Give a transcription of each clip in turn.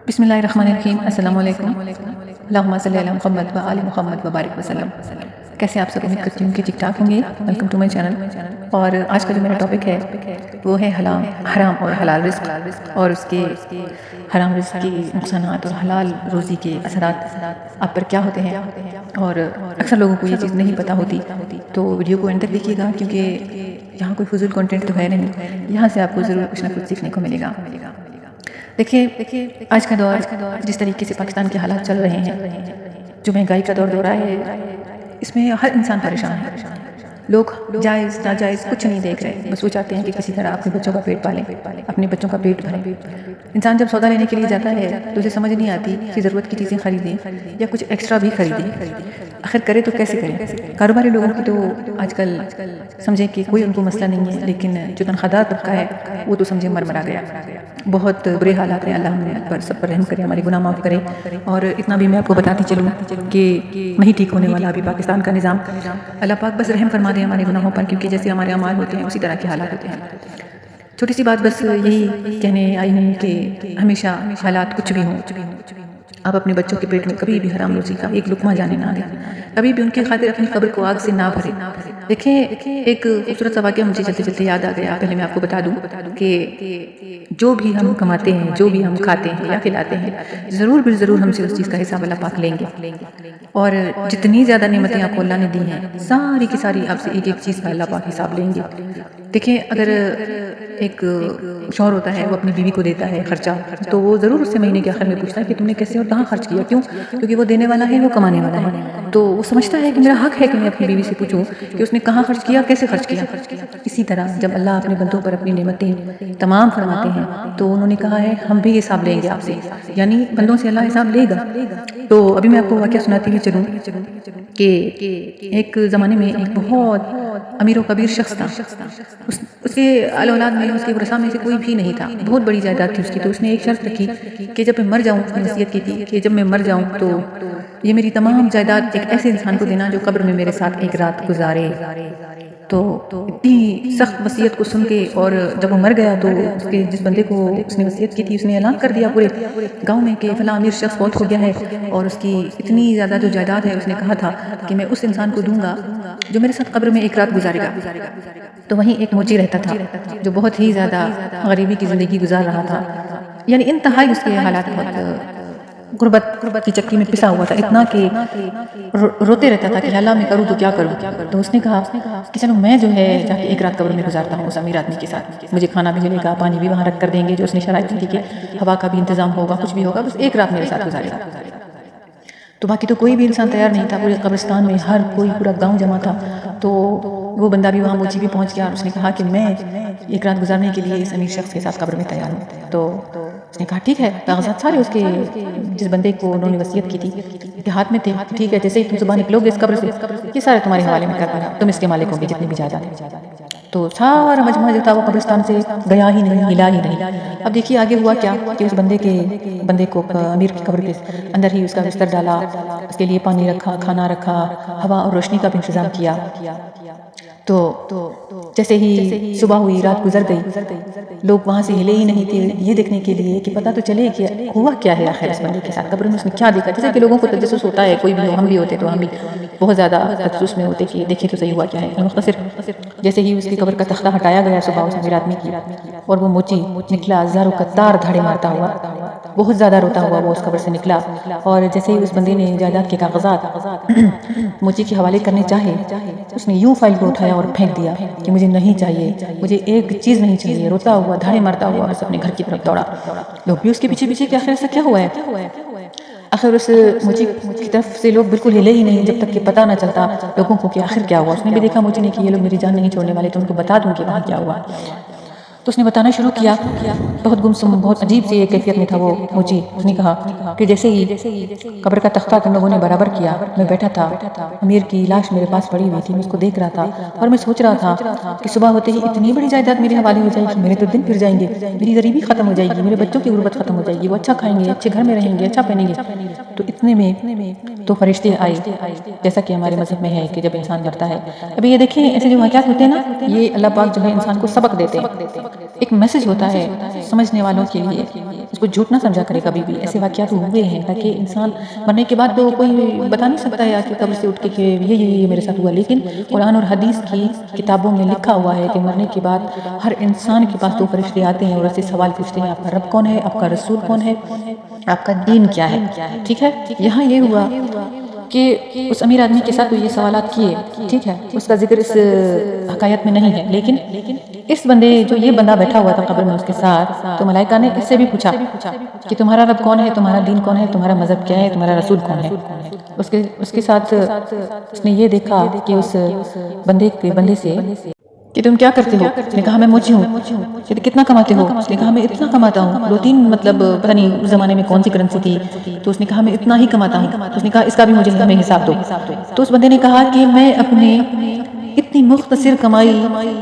بسم اللہ الرحمن الرحیم. السلام علیکم. اللہم صلی علی محمد و آل محمد وبارک وسلم. کیسے آپ سب؟ امید کرتی ہوں کہ ٹھیک ٹھاک ہوں گے. Welcome to my channel. اور آج کا جو میرا ٹاپک ہے وہ ہے حرام اور حلال رزق، اور اس کے حرام رزق کی نقصانات اور حلال روزی کے اثرات آپ پر کیا ہوتے ہیں. اور اکثر لوگوں کو یہ چیز نہیں پتہ ہوتی، تو ویڈیو کو اینڈ تک دیکھیے گا، کیونکہ یہاں کوئی فضول کنٹینٹ تو ہے نہیں. یہاں سے آپ کو ضرور کچھ نہ کچھ سیکھنے کو ملے گا. دیکھیے آج کا دور جس طریقے سے پاکستان کے حالات چل رہے ہیں، جو مہنگائی کا دور رہا ہے، اس میں ہر انسان پریشان ہے. لوگ جائز ناجائز کچھ نہیں دیکھ رہے، بس وہ چاہتے ہیں کہ کسی طرح اپنے بچوں کا پیٹ پالیں، اپنے بچوں کا پیٹ بھریں. انسان جب سودا لینے کے لیے جاتا ہے تو اسے سمجھ نہیں آتی کہ ضرورت کی چیزیں خریدیں یا کچھ ایکسٹرا بھی خریدیں. آخر کرے تو کیسے کریں؟ کاروباری لوگوں کی تو آج کل سمجھیں کہ کوئی ان کو مسئلہ نہیں ہے، لیکن جو تنخواہ دار طبقہ ہے وہ تو سمجھے مرمرا گیا. بہت برے حالات ہیں. اللہ ہم پر سب پر رحم کرے، ہمارے گناہ معاف کرے. اور اتنا بھی میں آپ کو بتاتی چلوں کہ نہیں ٹھیک ہونے والا ابھی پاکستان کا نظام. اللہ پاک بس رحم فرما دے ہمارے گناہوں پر، کیونکہ جیسے ہمارے اعمال ہوتے ہیں اسی طرح کے حالات ہوتے ہیں. چھوٹی سی بات بس یہی کہنے آئی ہوں کہ ہمیشہ حالات کچھ بھی ہوں، آپ اپنے بچوں کے پیٹ میں کبھی بھی حرام روزی کا ایک لقمہ جانے نہ دیں. کبھی بھی ان کی خاطر اپنی قبر کو آگ سے نہ بھریں. دیکھیں، ایک خوبصورت سا واقعہ مجھے چلتے چلتے یاد آ گیا. پہلے میں آپ کو بتا دوں کہ جو بھی ہم کماتے ہیں، جو بھی ہم کھاتے ہیں یا کھلاتے ہیں، ضرور ہم سے اس چیز کا حساب اللہ پاک لیں گے. اور جتنی زیادہ نعمتیں آپ کو اللہ نے دی ہیں، ساری کی ساری آپ سے ایک ایک چیز کا اللہ پاک حساب لیں گے. دیکھیں، اگر ایک شوہر ہوتا ہے، وہ اپنی بیوی کو دیتا ہے خرچہ، تو وہ ضرور اس سے مہینے کے آخر میں پوچھتا ہے کہ تم نے کیسے اور کہاں خرچ کیا. کیوں؟ کیونکہ وہ دینے والا ہے، وہ کمانے والا ہے. تو وہ سمجھتا ہے کہ میرا حق ہے کہ میں اپنی بیوی سے پوچھوں کہ اس نے کہاں خرچ کیا، کیسے خرچ کیا. اسی طرح جب اللہ اپنے بندوں پر اپنی نعمتیں تمام فرماتے ہیں تو انہوں نے کہا ہے ہم بھی حساب لیں گے آپ سے، یعنی بندوں سے اللہ حساب لے گا. تو ابھی میں آپ کو واقعہ سناتی ہوئی چلوں کہ ایک زمانے میں ایک بہت امیر و کبیر شخص تھا. اس کے اولاد میں، اس کے ورثاء میں سے کوئی بھی نہیں تھا. بہت بڑی جائیداد تھی اس کی. تو اس نے ایک شرط رکھی کہ جب میں مر جاؤں، اس نے وصیت کی تھی کہ جب میں مر جاؤں تو یہ میری تمام جائیداد ایک ایسے انسان کو دینا جو قبر میں میرے ساتھ ایک رات گزارے. تو اتنی سخت وصیت کو سن کے، اور جب وہ مر گیا تو اس کے جس بندے کو اس نے وصیت کی تھی، اس نے اعلان کر دیا پورے گاؤں میں کہ فلاں امیر شخص فوت ہو گیا ہے، اور اس کی اتنی زیادہ جو جائیداد ہے، اس نے کہا تھا کہ میں اس انسان کو دوں گا جو میرے ساتھ قبر میں ایک رات گزارے گا. تو وہیں ایک موچی رہتا تھا جو بہت ہی زیادہ غریبی کی زندگی گزار رہا تھا. یعنی انتہائی اس کے حالات بہت غربت کی چکی میں پسا ہوا تھا، اتنا کہ روتے رہتا تھا کہ اللہ میں کروں تو کیا کروں. تو اس نے کہا کہ چلو میں جو ہے جا کے ایک رات قبر میں گزارتا ہوں اس امیر آدمی کے ساتھ. مجھے کھانا بھی ملے گا، پانی بھی وہاں رکھ کر دیں گے جو اس نے شرائط دی کہ ہوا کا بھی انتظام ہوگا، کچھ بھی ہوگا، بس ایک رات میرے ساتھ گزارے گا. تو باقی تو کوئی بھی انسان تیار نہیں تھا. پورے قبرستان میں ہر کوئی، پورا گاؤں جمع تھا. تو وہ بندہ بھی وہاں، موچی بھی پہنچ گیا، اور اس نے کہا کہ میں ایک رات گزارنے کے لیے اس امیر شخص کے ساتھ قبر میں تیار ہوں. تو اس نے کہا ٹھیک ہے. کاغذات سارے اس کے جس بندے کو انہوں نے وصیت کی تھی کے ہاتھ میں تھے. ٹھیک ہے، جیسے ہی تم صبح نکلو گے اس قبر سے، یہ سارے تمہارے حوالے میں کر دیا، تم اس کے مالک ہو گے جتنے بھی جائیداد ہیں. تو سارا مجموعہ جو تھا وہ قبرستان سے گیا ہی نہیں، ہلا ہی نہیں. اب دیکھیے آگے ہوا کیا کہ اس بندے کو امیر کی قبر کے اندر ہی اس کا بستر ڈالا، اس کے لیے پانی رکھا، کھانا رکھا، ہوا اور روشنی کا بھی انتظام کیا. تو جیسے ہی صبح ہوئی، رات گزر گئی، لوگ وہاں سے ہلے ہی نہیں تھے یہ دیکھنے کے لیے کہ پتہ تو چلے کہ ہوا کیا ہے آخر اس بندے کے ساتھ. قبر میں اس نے کیا دیکھا؟ جیسے کہ لوگوں کو تجسس ہوتا ہے، کوئی بھی ہو، ہم بھی ہوتے تو ہم بھی بہت زیادہ تجسس میں ہوتے کہ دیکھیں تو صحیح ہوا کیا ہے. مختصر جیسے ہی اس کی قبر کا تختہ ہٹایا گیا صبح اس امیر آدمی کی، اور وہ موچی نکلا زاروں قطار دھاڑے مارتا ہوا، بہت زیادہ روتا ہوا وہ اس قبر سے نکلا. اور جیسے ہی اس بندے نے جائیداد کے کاغذات موچی کے حوالے کرنے چاہے، اس نے یوں فائل کو اٹھایا اور پھینک دیا کہ مجھے نہیں چاہیے، مجھے ایک چیز نہیں چاہیے. روتا ہوا، دھاڑے مارتا ہوا بس اپنے گھر کی طرف دوڑا. لوگ بھی اس کے پیچھے پیچھے کہ آخر ایسا کیا ہوا ہے. آخر اس موچی کی طرف سے لوگ بالکل ہلے ہی نہیں جب تک کہ پتہ نہ چلتا لوگوں کو کہ آخر کیا ہوا. اس نے بھی دیکھا موچی نے کہ یہ لوگ میری جان نہیں چھوڑنے والے، تو ان کو بتا دوں کہ وہاں کیا ہوا. تو اس نے بتانا شروع کیا. بہت گمسم، بہت عجیب سی کیفیت میں تھا وہ موچی. اس نے کہا کہ جیسے ہی قبر کا تختہ تم لوگوں نے برابر کیا، میں بیٹھا تھا، امیر کی لاش میرے پاس پڑی ہوئی تھی، میں اس کو دیکھ رہا تھا، اور میں سوچ رہا تھا کہ صبح ہوتے ہی اتنی بڑی جائیداد میرے حوالے ہو جائے گی، میرے تو دن پھر جائیں گے، میری غریبی ختم ہو جائے گی، میرے بچوں کی غربت ختم ہو جائے گی، وہ اچھا کھائیں گے، اچھے گھر میں رہیں گے، اچھا پہنیں گے. تو اتنے میں تو فرشتے آئے، جیسا کہ ہمارے مذہب میں ہے کہ جب انسان مرتا ہے. ابھی یہ دیکھیں ایسے جو واقعات ہوتے ہیں نا، یہ اللہ پاک جو ہے انسان کو سبق دیتے ہیں. ایک میسج ہوتا ہے سمجھنے والوں کے لیے، اس کو جھوٹ نہ سمجھا کرے کبھی بھی. ایسے واقعات ہوئے ہیں تاکہ انسان مرنے کے بعد تو کوئی بتا نہیں سکتا ہے کہ قبر سے اٹھ کے کہ یہ میرے ساتھ ہوا، لیکن قرآن اور حدیث کی کتابوں میں لکھا ہوا ہے کہ مرنے کے بعد ہر انسان کے پاس 2 فرشتے آتے ہیں اور اسے سوال پوچھتے ہیں آپ کا رب کون ہے، آپ کا رسول کون ہے، آپ کا دین کیا ہے. ٹھیک ہے، یہاں یہ ہوا کہ اس امیر آدمی کے ساتھ تو یہ سوالات کیے، ٹھیک ہے، اس کا ذکر اس حکایت میں نہیں ہے، لیکن اس بندے جو یہ بندہ بیٹھا ہوا تھا قبر میں اس کے ساتھ، تو ملائکہ نے اس سے بھی پوچھا کہ تمہارا رب کون ہے، تمہارا دین کون ہے، تمہارا مذہب کیا ہے، تمہارا رسول کون ہے. اس کے ساتھ اس نے یہ دیکھا کہ اس بندے سے کہ تم کیا کرتے ہو. اس نے کہا میں موچی ہوں. کہ کتنا کماتے ہو. اس نے کہا میں اتنا کماتا ہوں. 2-3 مطلب پتہ نہیں اس زمانے میں کون سی کرنسی تھی، تو اس نے کہا میں اتنا ہی کماتا ہوں. تو اس نے کہا اس کا بھی مجھے ہمیں حساب دو. تو اس بندے نے کہا کہ میں اپنے اتنی مختصر کمائی،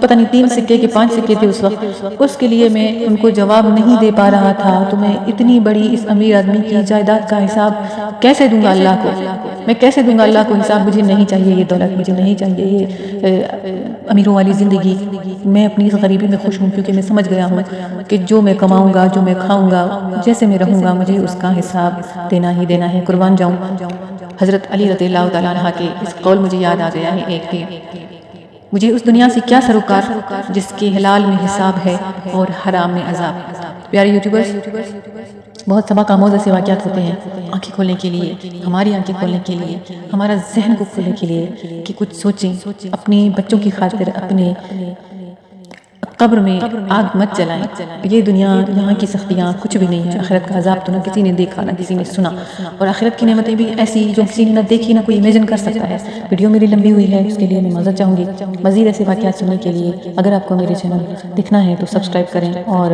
پتہ نہیں 3 سکے کے 5 سکے تھے اس وقت، اس کے لیے میں ان کو جواب نہیں دے پا رہا تھا. تو میں اتنی بڑی اس امیر آدمی کی جائیداد کا حساب کیسے دوں گا اللہ کو. میں کیسے دوں گا اللہ کو حساب. مجھے نہیں چاہیے یہ دولت، مجھے نہیں چاہیے یہ امیروں والی زندگی. میں اپنی اس غریبی میں خوش ہوں، کیونکہ میں سمجھ گیا ہوں کہ جو میں کماؤں گا، جو میں کھاؤں گا، جیسے میں رہوں گا، مجھے اس کا حساب دینا ہی دینا ہے. قربان جاؤں حضرت علی رضی اللہ تعالیٰ عنہ کے اس قول مجھے یاد آ گیا ہے ایک کہ مجھے اس دنیا سے کیا سروکار جس کے حلال میں حساب ہے اور حرام میں عذاب. پیارے یوٹیوبرز، بہت سبق آموز ایسے واقعات ہوتے ہیں آنکھیں کھولنے کے لیے، ہماری آنکھیں کھولنے کے لیے، ہمارا ذہن کو کھولنے کے لیے کہ کچھ سوچیں. اپنی بچوں کی خاطر اپنے قبر میں آگ مت جلائیں. یہ دنیا، یہاں کی سختیاں کچھ بھی نہیں ہے. آخرت کا عذاب تو نہ کسی نے دیکھا نہ کسی نے سنا، اور آخرت کی نعمتیں بھی ایسی جو کسی نے نہ دیکھی نہ کوئی امیجن کر سکتا ہے. ویڈیو میری لمبی ہوئی ہے، اس کے لیے میں معذرت چاہوں گی. مزید ایسے واقعات سننے کے لیے اگر آپ کو میرے چینل دکھنا ہے تو سبسکرائب کریں اور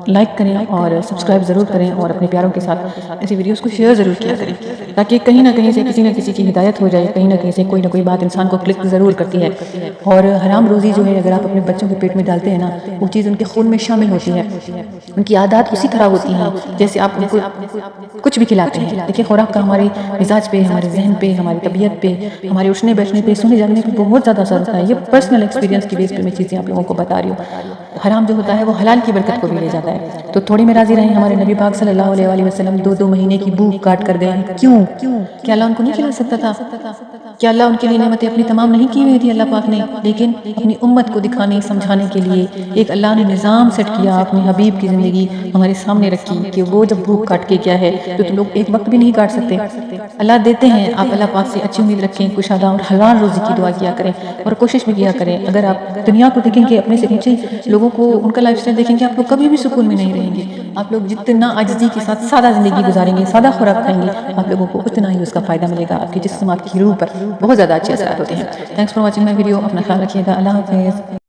لائک کریں اور سبسکرائب ضرور کریں، اور اپنے پیاروں کے ساتھ ایسی ویڈیوز کو شیئر ضرور کیا کریں تاکہ کہیں نہ کہیں سے کسی نہ کسی کی ہدایت ہو جائے. کہیں نہ کہیں سے کوئی نہ کوئی بات انسان کو کلک ضرور کرتی ہے. اور حرام روزی جو ہے اگر آپ اپنے بچوں کے پیٹ میں ڈالتے ہیں نا، وہ چیز ان کے خون میں شامل ہوتی ہے. ان کی عادات اسی طرح ہوتی ہیں جیسے آپ ان کو کچھ بھی کھلاتے ہیں. دیکھیں خوراک کا ہمارے مزاج پہ، ہمارے ذہن پہ، ہماری طبیعت پہ، ہمارے اٹھنے بیٹھنے پہ، سونے جاگنے پہ بہت زیادہ اثر ہوتا ہے. یہ پرسنل ایکسپیرینس کی بیس پہ میں چیزیں آپ لوگوں کو بتا رہی ہوں. حرام جو ہوتا ہے وہ حلال کی برکت کو بھی لے جاتا ہے. تو تھوڑی میں راضی رہیں. ہمارے نبی پاک صلی اللہ علیہ وسلم 2 مہینے کی بھوک کاٹ کر گئے. کیوں؟ کیا اللہ ان کو نہیں کھلا سکتا تھا؟ کیا اللہ ان کے لیے نعمتیں اپنی تمام نہیں کی ہوئی تھی اللہ پاک نے؟ لیکن اپنی امت کو دکھانے سمجھانے کے لیے ایک اللہ نے نظام سیٹ کیا. اپنے حبیب کی زندگی ہمارے سامنے رکھی کہ وہ جب بھوک کاٹ کے کیا ہے تو تم لوگ ایک وقت بھی نہیں کاٹ سکتے. اللہ دیتے ہیں، آپ اللہ پاک سے اچھی امید رکھیں، کشادہ اور حلال روزی کی دعا کیا کریں اور کوشش بھی کیا کریں. اگر آپ دنیا کو دیکھیں گے، اپنے سے نیچے لوگوں کو ان کا لائف اسٹائل دیکھیں گے، آپ لوگ کبھی بھی سکون میں نہیں رہیں گے. آپ لوگ جتنا عاجزی کے ساتھ سادہ زندگی گزاریں گے، سادہ خوراک کھائیں گے، آپ لوگوں کو اتنا ہی اس کا فائدہ ملے گا. آپ کے جسم، آپ کی روح پر بہت زیادہ اچھے اثرات ہوتے ہیں. Thanks for watching my video. اپنا خیال رکھیے گا. اللہ حافظ.